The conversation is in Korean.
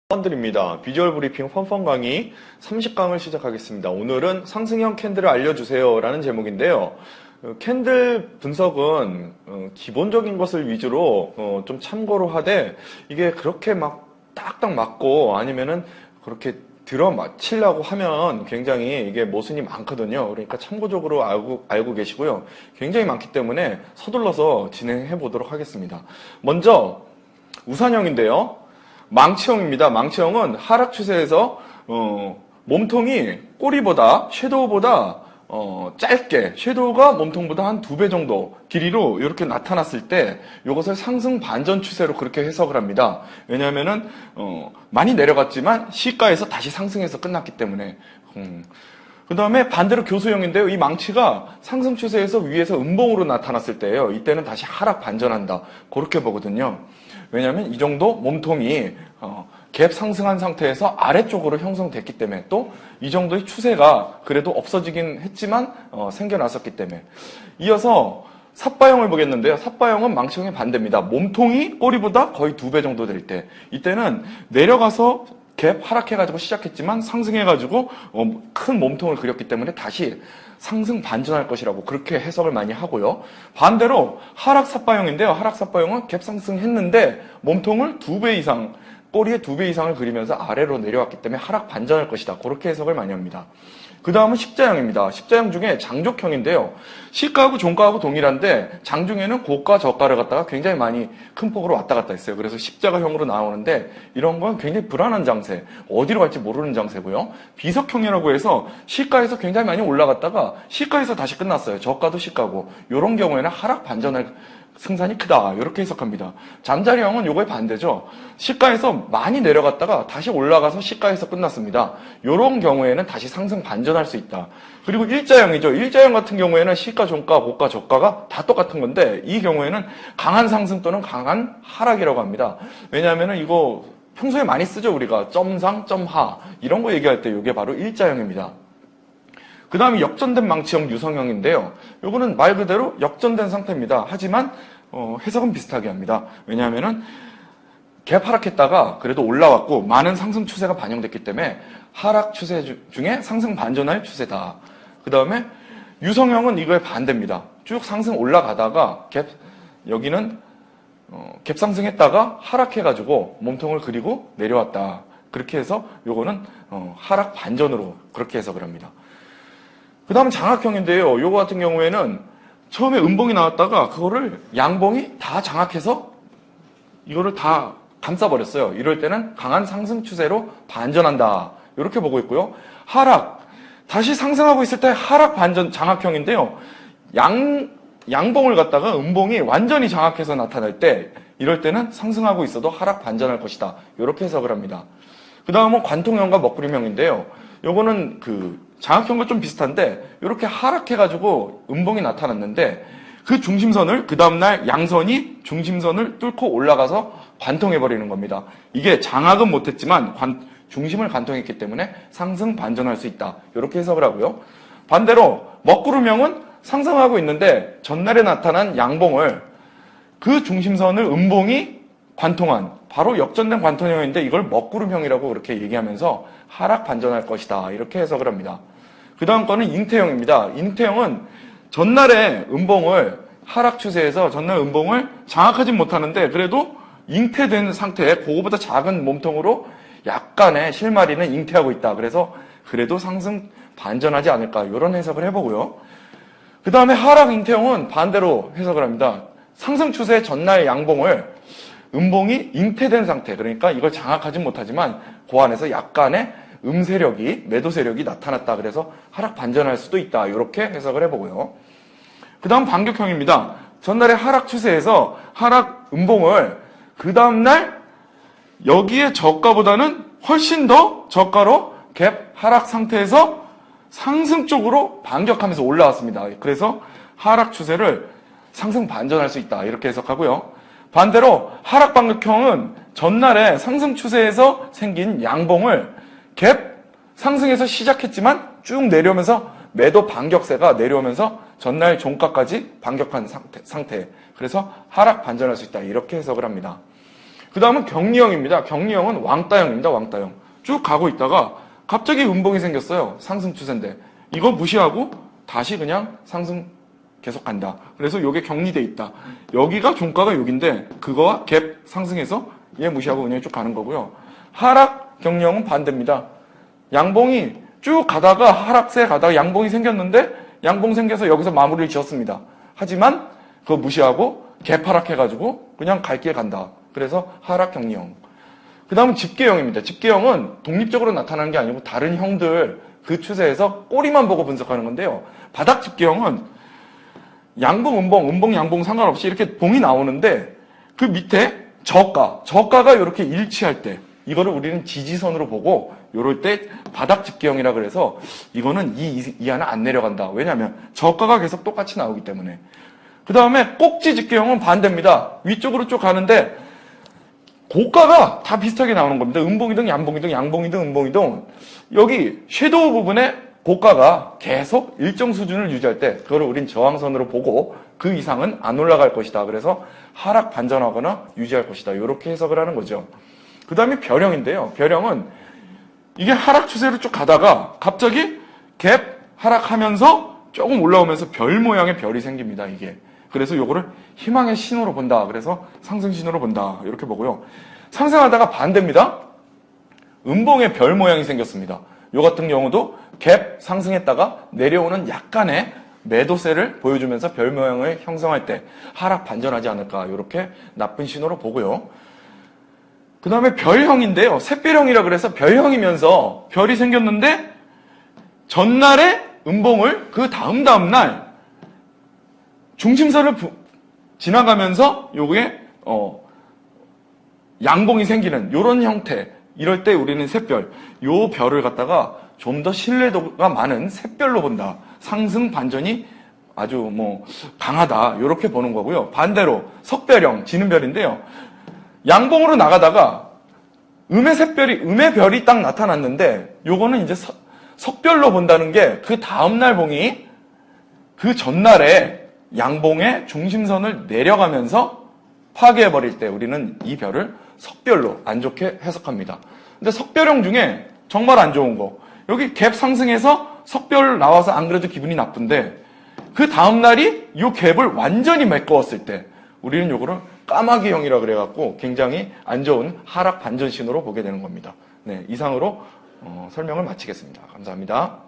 드립니다. 비주얼 브리핑 펀펀 강의 30강을 시작하겠습니다. 오늘은 상승형 캔들을 알려주세요 라는 제목인데요. 캔들 분석은 기본적인 것을 위주로 좀 참고로 하되 이게 그렇게 막 딱딱 맞고 아니면은 그렇게 들어맞히려고 하면 굉장히 이게 모순이 많거든요. 그러니까 참고적으로 알고 계시고요. 굉장히 많기 때문에 서둘러서 진행해 보도록 하겠습니다. 먼저 우산형인데요. 망치형입니다. 망치형은 하락 추세에서 몸통이 꼬리보다 섀도우보다 짧게 섀도우가 몸통보다 한 2배 정도 길이로 이렇게 나타났을 때 이것을 상승 반전 추세로 그렇게 해석을 합니다. 왜냐하면은 많이 내려갔지만 시가에서 다시 상승해서 끝났기 때문에. 그 다음에 반대로 교수형인데요. 이 망치가 상승 추세에서 위에서 음봉으로 나타났을 때예요. 이때는 다시 하락 반전한다. 그렇게 보거든요. 왜냐하면 이 정도 몸통이 갭 상승한 상태에서 아래쪽으로 형성됐기 때문에 또 이 정도의 추세가 그래도 없어지긴 했지만 생겨났었기 때문에. 이어서 삿바형을 보겠는데요. 삿바형은 망치형의 반대입니다. 몸통이 꼬리보다 거의 2배 정도 될 때 이때는 내려가서 갭 하락해가지고 시작했지만 상승해가지고 큰 몸통을 그렸기 때문에 다시 상승 반전할 것이라고 그렇게 해석을 많이 하고요. 반대로 하락 삿바형인데요. 하락 삿바형은 갭 상승했는데 몸통을 2배 이상, 꼬리에 2배 이상을 그리면서 아래로 내려왔기 때문에 하락 반전할 것이다. 그렇게 해석을 많이 합니다. 그 다음은 십자형입니다. 십자형 중에 장족형인데요. 시가하고 종가하고 동일한데 장중에는 고가 저가를 갖다가 굉장히 많이 큰 폭으로 왔다 갔다 했어요. 그래서 십자가형으로 나오는데 이런 건 굉장히 불안한 장세, 어디로 갈지 모르는 장세고요. 비석형이라고 해서 시가에서 굉장히 많이 올라갔다가 시가에서 다시 끝났어요. 저가도 시가고 이런 경우에는 하락 반전할 승산이 크다. 이렇게 해석합니다. 잠자리형은 요거의 반대죠. 시가에서 많이 내려갔다가 다시 올라가서 시가에서 끝났습니다. 이런 경우에는 다시 상승 반전할 수 있다. 그리고 일자형이죠. 일자형 같은 경우에는 시가, 종가, 고가, 저가가 다 똑같은 건데 이 경우에는 강한 상승 또는 강한 하락이라고 합니다. 왜냐하면 이거 평소에 많이 쓰죠. 우리가 점상, 점하 이런 거 얘기할 때 이게 바로 일자형입니다. 그 다음에 역전된 망치형 유성형인데요. 요거는 말 그대로 역전된 상태입니다. 하지만 해석은 비슷하게 합니다. 왜냐하면은 갭 하락했다가 그래도 올라왔고 많은 상승 추세가 반영됐기 때문에 하락 추세 중에 상승 반전할 추세다. 그 다음에 유성형은 이거의 반대입니다. 쭉 상승 올라가다가 여기는 갭 상승했다가 하락해가지고 몸통을 그리고 내려왔다. 그렇게 해서 요거는 하락 반전으로 그렇게 해석을 합니다. 그 다음은 장악형인데요. 요거 같은 경우에는 처음에 음봉이 나왔다가 그거를 양봉이 다 장악해서 이거를 다 감싸버렸어요. 이럴 때는 강한 상승 추세로 반전한다. 이렇게 보고 있고요. 하락. 다시 상승하고 있을 때 하락 반전 장악형인데요. 양봉을 갖다가 음봉이 완전히 장악해서 나타날 때 이럴 때는 상승하고 있어도 하락 반전할 것이다. 이렇게 해석을 합니다. 그 다음은 관통형과 먹구름형인데요. 요거는 장악형과 좀 비슷한데 이렇게 하락해가지고 음봉이 나타났는데 그 중심선을 그 다음날 양선이 중심선을 뚫고 올라가서 관통해버리는 겁니다. 이게 장악은 못했지만 중심을 관통했기 때문에 상승 반전할 수 있다. 이렇게 해석을 하고요. 반대로 먹구름형은 상승하고 있는데 전날에 나타난 양봉을 그 중심선을 음봉이 관통한 바로 역전된 관통형인데 이걸 먹구름형이라고 그렇게 얘기하면서 하락 반전할 것이다. 이렇게 해석을 합니다. 그 다음 거는 잉태형입니다. 잉태형은 전날에 음봉을 하락 추세에서 전날 음봉을 장악하진 못하는데 그래도 잉태된 상태에 그거보다 작은 몸통으로 약간의 실마리는 잉태하고 있다. 그래서 그래도 상승 반전하지 않을까 이런 해석을 해보고요. 그 다음에 하락 잉태형은 반대로 해석을 합니다. 상승 추세 전날 양봉을 음봉이 잉태된 상태, 그러니까 이걸 장악하진 못하지만 그 안에서 약간의 세력이, 매도 세력이 나타났다. 그래서 하락 반전할 수도 있다. 이렇게 해석을 해보고요. 그 다음 반격형입니다. 전날의 하락 추세에서 하락 음봉을 그 다음날 여기에 저가보다는 훨씬 더 저가로 갭 하락 상태에서 상승 쪽으로 반격하면서 올라왔습니다. 그래서 하락 추세를 상승 반전할 수 있다. 이렇게 해석하고요. 반대로 하락 반격형은 전날에 상승 추세에서 생긴 양봉을 갭 상승에서 시작했지만 쭉 내려오면서 매도 반격세가 내려오면서 전날 종가까지 반격한 상태. 그래서 하락 반전할 수 있다. 이렇게 해석을 합니다. 그 다음은 격리형입니다. 격리형은 왕따형입니다. 왕따형. 쭉 가고 있다가 갑자기 음봉이 생겼어요. 상승 추세인데. 이거 무시하고 다시 그냥 상승 계속 간다. 그래서 요게 격리돼 있다. 여기가 종가가 여기인데 그거와 갭 상승해서 얘 무시하고 그냥 쭉 가는 거고요. 하락 격리형은 반대입니다. 양봉이 쭉 가다가 하락세 가다가 양봉이 생겼는데 양봉 생겨서 여기서 마무리를 지었습니다. 하지만 그거 무시하고 갭 하락해가지고 그냥 갈 길 간다. 그래서 하락 격리형. 그 다음은 집계형입니다. 집계형은 독립적으로 나타나는 게 아니고 다른 형들 그 추세에서 꼬리만 보고 분석하는 건데요. 바닥 집계형은 양봉, 음봉, 양봉 상관없이 이렇게 봉이 나오는데 그 밑에 저가가 이렇게 일치할 때 이거를 우리는 지지선으로 보고 요럴 때 바닥 집계형이라 그래서 이거는 이 안에 안 내려간다. 왜냐하면 저가가 계속 똑같이 나오기 때문에. 그 다음에 꼭지 집계형은 반대입니다. 위쪽으로 쭉 가는데 고가가 다 비슷하게 나오는 겁니다. 음봉이든 양봉이든 양봉이든 음봉이든 여기 섀도우 부분에 고가가 계속 일정 수준을 유지할 때 그거를 우린 저항선으로 보고 그 이상은 안 올라갈 것이다. 그래서 하락 반전하거나 유지할 것이다. 이렇게 해석을 하는 거죠. 그 다음에 별형인데요. 별형은 이게 하락 추세로 쭉 가다가 갑자기 갭 하락하면서 조금 올라오면서 별 모양의 별이 생깁니다. 이게. 그래서 요거를 희망의 신호로 본다. 그래서 상승 신호로 본다. 이렇게 보고요. 상승하다가 반대입니다. 음봉의 별 모양이 생겼습니다. 요 같은 경우도 갭 상승했다가 내려오는 약간의 매도세를 보여주면서 별 모양을 형성할 때 하락 반전하지 않을까. 이렇게 나쁜 신호로 보고요. 그 다음에 별형인데요. 샛별형이라 그래서 별형이면서 별이 생겼는데 전날에 음봉을 그 다음 날 중심선을 지나가면서 요게 양봉이 생기는 요런 형태. 이럴 때 우리는 샛별. 요 별을 갖다가 좀 더 신뢰도가 많은 샛별로 본다. 상승 반전이 아주 강하다. 요렇게 보는 거고요. 반대로 석별형, 지는 별인데요. 양봉으로 나가다가 음의 별이 딱 나타났는데 요거는 이제 석별로 본다는 게 그 다음날 봉이 그 전날에 양봉의 중심선을 내려가면서 파괴해버릴 때 우리는 이 별을 석별로 안 좋게 해석합니다. 근데 석별형 중에 정말 안 좋은 거 여기 갭 상승해서 석별 나와서 안 그래도 기분이 나쁜데 그 다음날이 이 갭을 완전히 메꿔왔을 때 우리는 요거를 까마귀형이라 그래갖고 굉장히 안 좋은 하락 반전 신호로 보게 되는 겁니다. 네, 이상으로 설명을 마치겠습니다. 감사합니다.